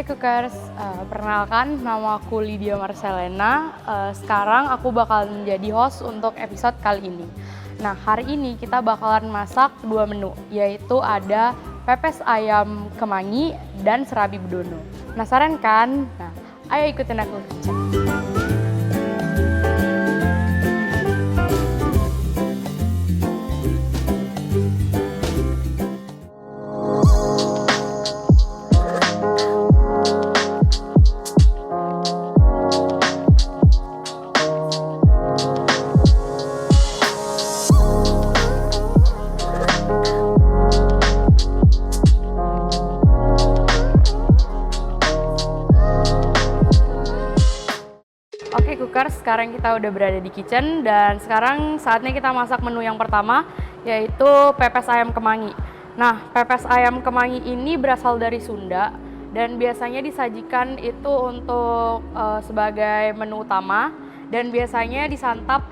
Hai Cookers, perkenalkan nama aku Lydia Marcelena. Sekarang aku bakal menjadi host untuk episode kali ini. Nah, hari ini kita bakalan masak dua menu, yaitu ada pepes ayam kemangi dan serabi bedono. Penasaran kan? Nah, ayo ikutin aku ke kitchen. Oke Cookers, sekarang kita udah berada di kitchen dan sekarang saatnya kita masak menu yang pertama, yaitu pepes ayam kemangi. Nah, pepes ayam kemangi ini berasal dari Sunda dan biasanya disajikan itu untuk sebagai menu utama dan biasanya disantap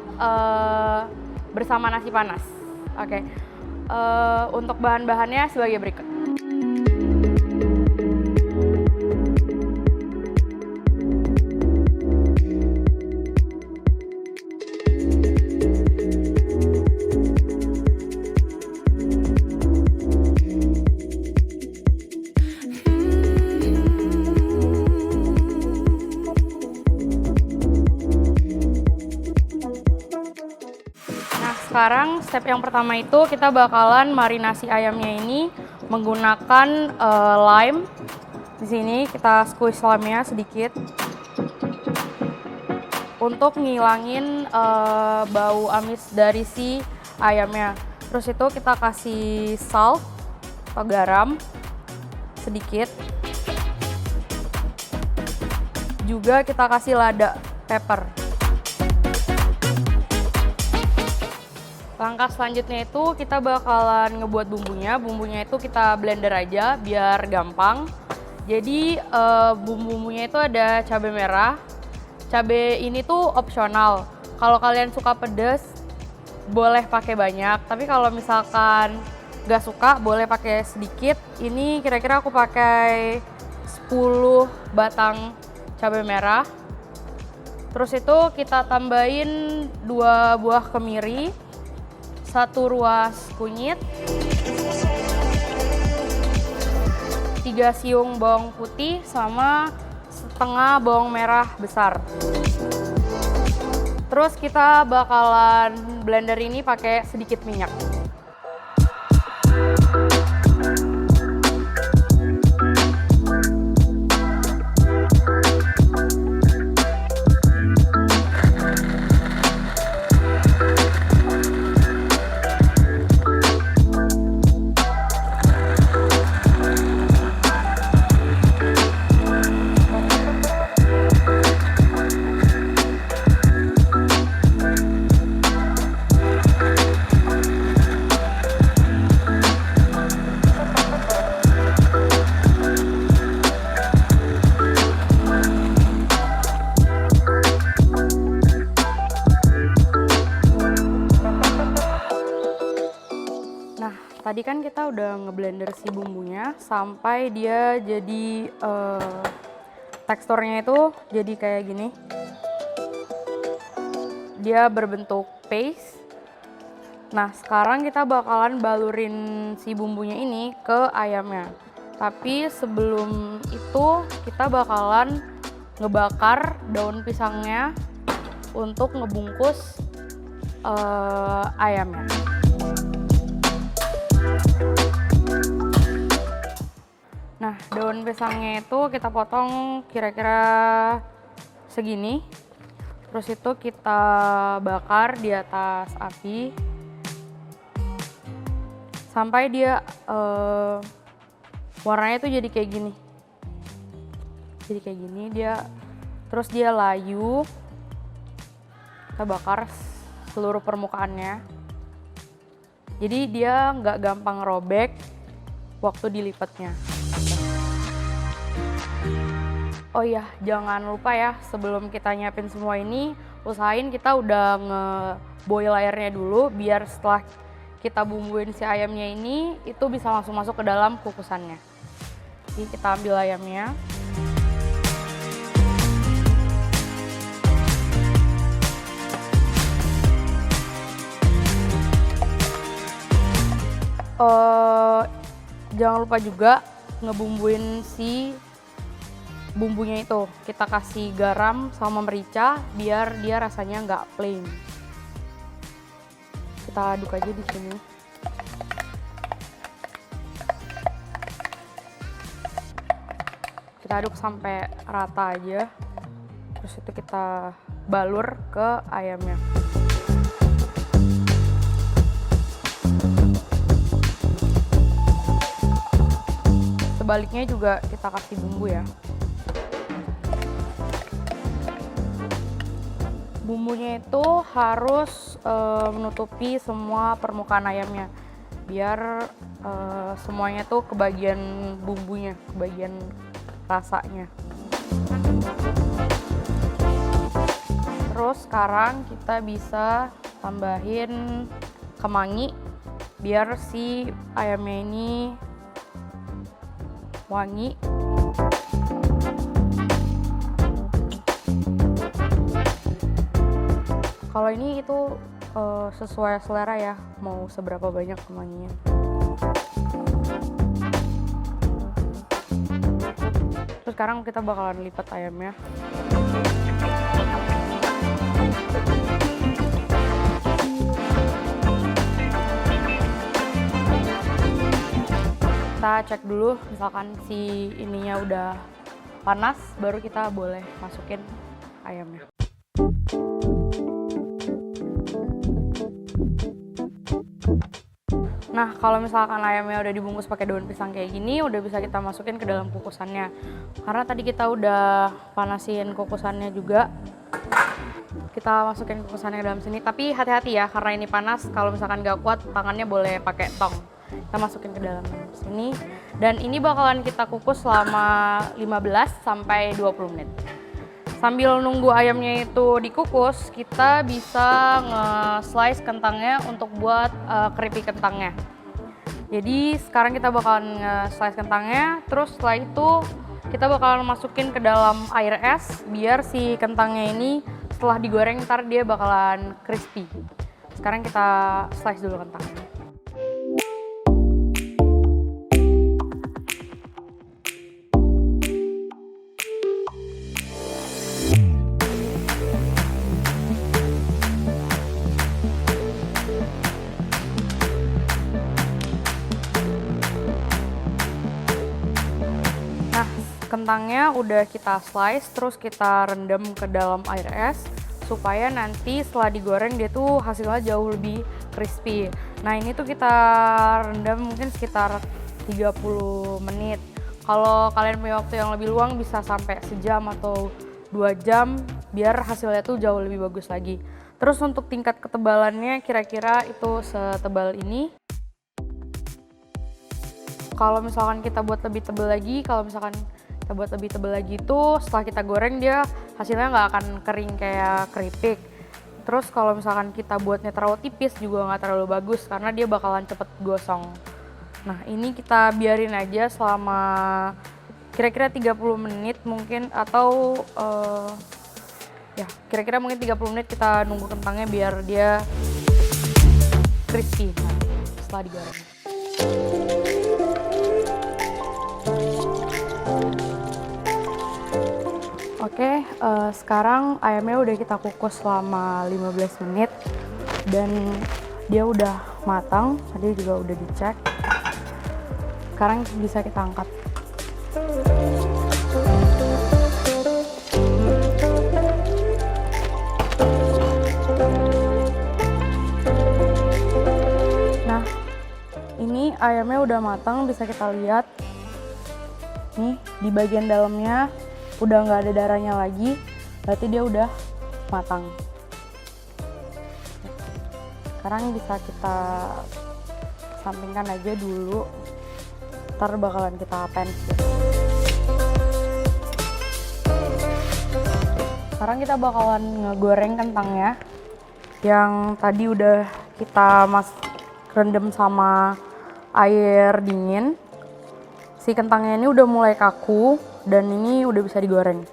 bersama nasi panas. Oke, untuk bahan-bahannya sebagai berikut. Sekarang step yang pertama itu kita bakalan marinasi ayamnya ini menggunakan lime. Di sini kita squeeze lime-nya sedikit untuk ngilangin bau amis dari si ayamnya. Terus itu kita kasih salt atau garam sedikit. Juga kita kasih lada pepper. Langkah selanjutnya itu kita bakalan ngebuat bumbunya. Bumbunya itu kita blender aja biar gampang. Jadi bumbu-bumbunya itu ada cabai merah. Cabai ini tuh opsional. Kalau kalian suka pedas, boleh pakai banyak. Tapi kalau misalkan nggak suka, boleh pakai sedikit. Ini kira-kira aku pakai 10 batang cabai merah. Terus itu kita tambahin 2 buah kemiri, 1 ruas kunyit, 3 siung bawang putih, sama setengah bawang merah besar. Terus kita bakalan blender ini pakai sedikit minyak. Tadi kan kita udah ngeblender si bumbunya sampai dia jadi teksturnya itu jadi kayak gini. Dia berbentuk paste. Nah, sekarang kita bakalan balurin si bumbunya ini ke ayamnya. Tapi sebelum itu kita bakalan ngebakar daun pisangnya untuk ngebungkus ayamnya. Nah, daun pisangnya itu kita potong kira-kira segini. Terus itu kita bakar di atas api sampai dia warnanya tuh jadi kayak gini. Jadi kayak gini dia, terus dia layu. Kita bakar seluruh permukaannya. Jadi dia nggak gampang robek waktu dilipatnya. Oh iya, jangan lupa ya, sebelum kita nyiapin semua ini, usahain kita udah nge-boil airnya dulu, biar setelah kita bumbuin si ayamnya ini, itu bisa langsung masuk ke dalam kukusannya. Jadi kita ambil ayamnya. jangan lupa juga ngebumbuin si bumbunya itu. Kita kasih garam sama merica biar dia rasanya nggak plain. Kita aduk aja di sini. Kita aduk sampai rata aja. Terus itu kita balur ke ayamnya. Sebaliknya juga kita kasih bumbu ya. Bumbunya itu harus menutupi semua permukaan ayamnya, biar semuanya tuh kebagian bumbunya, kebagian rasanya. Terus sekarang kita bisa tambahin kemangi biar si ayamnya ini wangi. Kalau ini itu sesuai selera ya, mau seberapa banyak kemanginya. Terus sekarang kita bakalan lipat ayamnya. Kita cek dulu, misalkan si ininya udah panas, baru kita boleh masukin ayamnya. Nah, kalau misalkan ayamnya udah dibungkus pakai daun pisang kayak gini, udah bisa kita masukin ke dalam kukusannya. Karena tadi kita udah panasin kukusannya juga. Kita masukin kukusannya ke dalam sini, tapi hati-hati ya, karena ini panas. Kalau misalkan gak kuat, tangannya boleh pakai tong. Kita masukin ke dalam sini, dan ini bakalan kita kukus selama 15 sampai 20 menit. Sambil nunggu ayamnya itu dikukus, kita bisa nge-slice kentangnya untuk buat keripik kentangnya. Jadi sekarang kita bakalan nge-slice kentangnya, terus setelah itu kita bakalan masukin ke dalam air es biar si kentangnya ini setelah digoreng ntar dia bakalan crispy. Sekarang kita slice dulu kentangnya. Kentangnya udah kita slice, terus kita rendam ke dalam air es supaya nanti setelah digoreng dia tuh hasilnya jauh lebih crispy. Nah ini tuh kita rendam mungkin sekitar 30 menit. Kalau kalian punya waktu yang lebih luang bisa sampai sejam atau 2 jam biar hasilnya tuh jauh lebih bagus lagi. Terus untuk tingkat ketebalannya kira-kira itu setebal ini. Kalau misalkan kita buat lebih tebal lagi, itu setelah kita goreng dia hasilnya nggak akan kering kayak keripik. Terus kalau misalkan kita buatnya terlalu tipis juga nggak terlalu bagus karena dia bakalan cepet gosong. Nah ini kita biarin aja selama kira-kira 30 menit mungkin, atau kira-kira mungkin 30 menit kita nunggu kentangnya biar dia crispy setelah digoreng. Oke, sekarang ayamnya udah kita kukus selama 15 menit dan dia udah matang, tadi juga udah dicek. Sekarang bisa kita angkat. Nah, ini ayamnya udah matang, bisa kita lihat. Nih, di bagian dalamnya udah nggak ada darahnya lagi, berarti dia udah matang. Sekarang bisa kita sampingkan aja dulu, ntar bakalan kita pensil. Sekarang kita bakalan ngegoreng kentangnya yang tadi udah kita rendam sama air dingin. Si kentangnya ini udah mulai kaku dan ini udah bisa digoreng.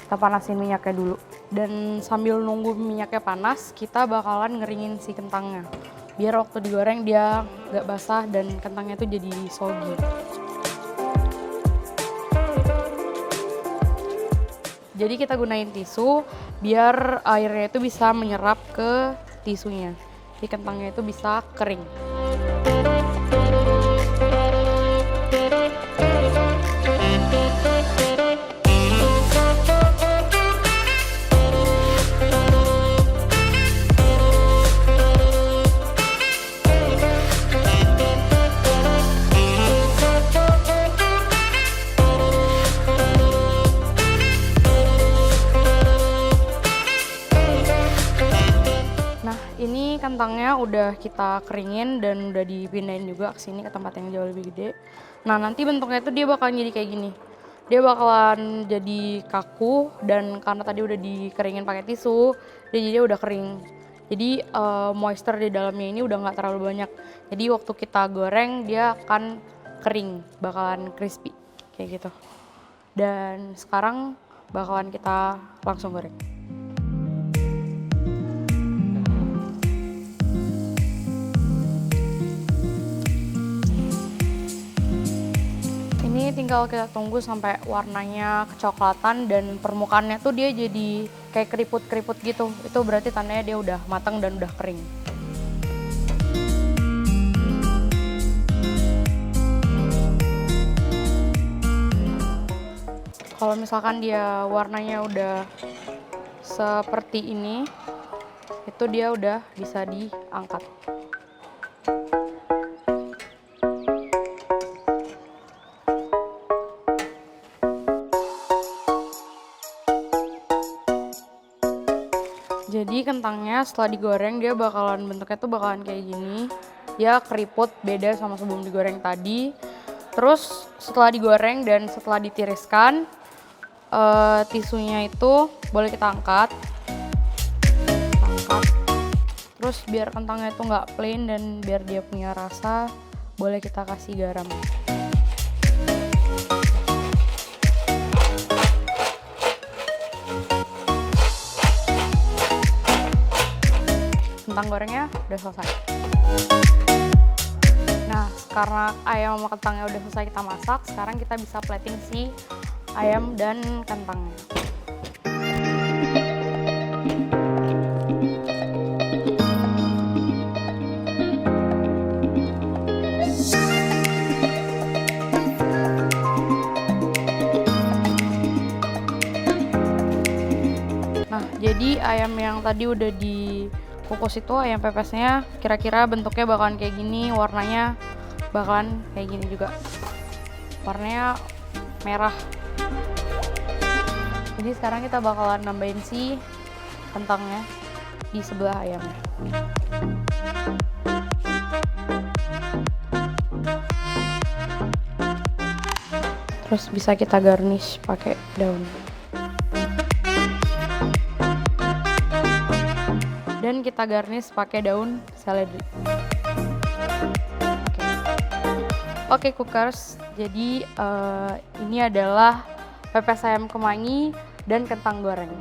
Kita panasin minyaknya dulu. Dan sambil nunggu minyaknya panas, kita bakalan ngeringin si kentangnya. biar waktu digoreng dia nggak basah dan kentangnya tuh jadi soggy. Jadi kita gunain tisu biar airnya itu bisa menyerap ke tisunya. Jadi kentangnya itu bisa kering. Ini kentangnya udah kita keringin dan udah dipindahin juga ke sini ke tempat yang jauh lebih gede. Nah, nanti bentuknya itu dia bakalan jadi kayak gini. Dia bakalan jadi kaku dan karena tadi udah dikeringin pakai tisu, dia udah kering. Jadi moisture di dalamnya ini udah nggak terlalu banyak. Jadi waktu kita goreng dia akan kering, bakalan crispy kayak gitu. Dan sekarang bakalan kita langsung goreng. Ini tinggal kita tunggu sampai warnanya kecoklatan dan permukaannya tuh dia jadi kayak keriput-keriput gitu. Itu berarti tandanya dia udah matang dan udah kering. Kalau misalkan dia warnanya udah seperti ini, itu dia udah bisa diangkat. Jadi kentangnya setelah digoreng dia bakalan bentuknya tuh bakalan kayak gini. Dia keriput, beda sama sebelum digoreng tadi. Terus setelah digoreng dan setelah ditiriskan, tisunya itu boleh kita angkat. Terus biar kentangnya itu nggak plain dan biar dia punya rasa, boleh kita kasih garam. Kentang gorengnya udah selesai. Nah, karena ayam sama kentangnya udah selesai kita masak, sekarang kita bisa plating si ayam dan kentangnya. Nah, jadi ayam yang tadi udah dikukus itu ayam pepesnya kira-kira bentuknya bakalan kayak gini, warnanya bakalan kayak gini juga. Warnanya merah. Jadi sekarang kita bakalan nambahin si kentangnya di sebelah ayamnya. Terus bisa kita garnish pakai daun. Dan kita garnish pakai daun seledri. Oke cookers, jadi ini adalah pepes ayam kemangi dan kentang goreng.